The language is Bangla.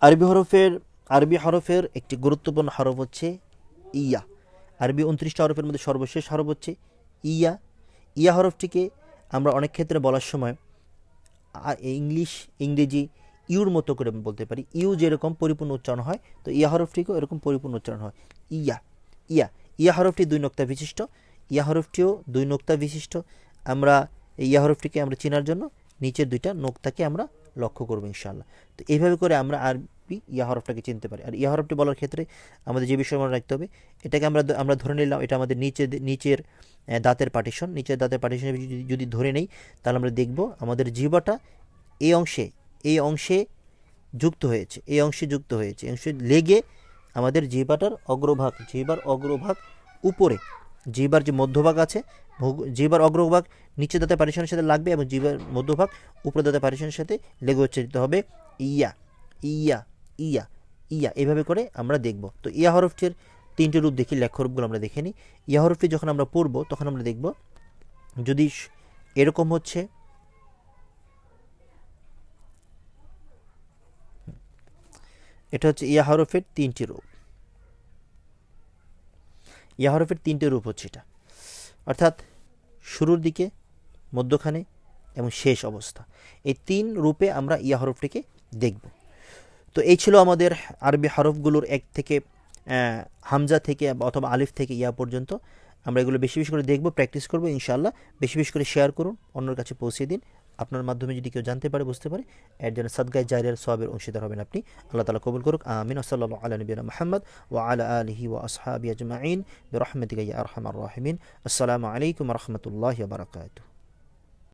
আরবি হরফের একটি গুরুত্বপূর্ণ হরফ হচ্ছে ইয়া। আরবি 29টা হরফের মধ্যে সর্বশেষ হরফ হচ্ছে ইয়া। ইয়া হরফটিকে আমরা অনেক ক্ষেত্রে বলার সময় ইংরেজি ইউর মতো করে বলতে পারি। ইউ যেরকম পরিপূর্ণ উচ্চারণ হয়, তো ইয়া হরফটিকেও এরকম পরিপূর্ণ উচ্চারণ হয়, ইয়া ইয়া। ইয়া হরফটি 2 নোক্তা বিশিষ্ট। ইয়া হরফটিও 2 নোক্তা বিশিষ্ট। আমরা এই ইয়া হরফটিকে আমরা চেনার জন্য নিচের 2টা নোক্তাকে আমরা লক্ষ্য করবো ইনশাআল্লাহ। তো এইভাবে করে আমরা আরবি ইয়া হরফটাকে চিনতে পারি। আর ইয়া হরফটি বলার ক্ষেত্রে আমাদের যে বিষয় মনে রাখতে হবে, এটাকে আমরা ধরে নিলাম এটা আমাদের নিচের দাঁতের পার্টিশন। নিচের দাঁতের পার্টিশনে যদি ধরে নেই, তাহলে আমরা দেখব আমাদের জিহ্বাটা এই অংশে যুক্ত হয়েছে, এই অংশে লেগে আমাদের জিহ্বার অগ্রভাগ উপরে, জিহ্বার যে মধ্যভাগ আছে, জিহ্বার অগ্রভাগ নিচে দাঁতের পার্টিশনের সাথে লাগবে এবং জিহ্বার মধ্যভাগ উপরে দাঁতের পার্টিশনের সাথে লেগে উচ্চারিত হবে ইয়া ইয়া ইয়া ইয়া। এভাবে করে আমরা দেখব। তো ইয়া হরফটির 3টি রূপ দেখি, লেখ্য রূপগুলো আমরা দেখে নিই। ইয়া হরফটি যখন আমরা পড়ব তখন আমরা দেখব যদি এরকম হচ্ছে, এটা হচ্ছে ইয়া হরফের 3টি রূপ। ইয়া হরফের 3টে রূপ হচ্ছে এটা, অর্থাৎ শুরুর দিকে, মধ্যখানে এবং শেষ অবস্থা। এই 3 রূপে আমরা ইয়া হরফটিকে দেখব। তো এই ছিল আমাদের আরবি হরফগুলোর এক থেকে হামজা থেকে অথবা আলিফ থেকে ইয়া পর্যন্ত। আমরা এগুলো বেশি বেশি করে দেখব, প্র্যাকটিস করবো ইনশাআল্লাহ। বেশি বেশি করে শেয়ার করুন, অন্যের কাছে পৌঁছে দিন। আপনার মাধ্যমে যদি কেউ জানতে পারে, বুঝতে পারে, এর জন্য সাদগায়ে জারিয়ার সওয়াবের অংশীদার হবেন আপনি। আল্লাহ তাআলা কবুল করুক, আমিন। সাল্লাল্লাহু আলা নবিয়িনা মুহাম্মদ ওয়া আলা আলিহি ওয়া আসহাবিহি আজমাইন বিরহমাতিকা ইয়া আরহামার রাহিমিন। আসসালামু আলাইকুম ওয়া রাহমাতুল্লাহি ওয়া বারাকাতুহু।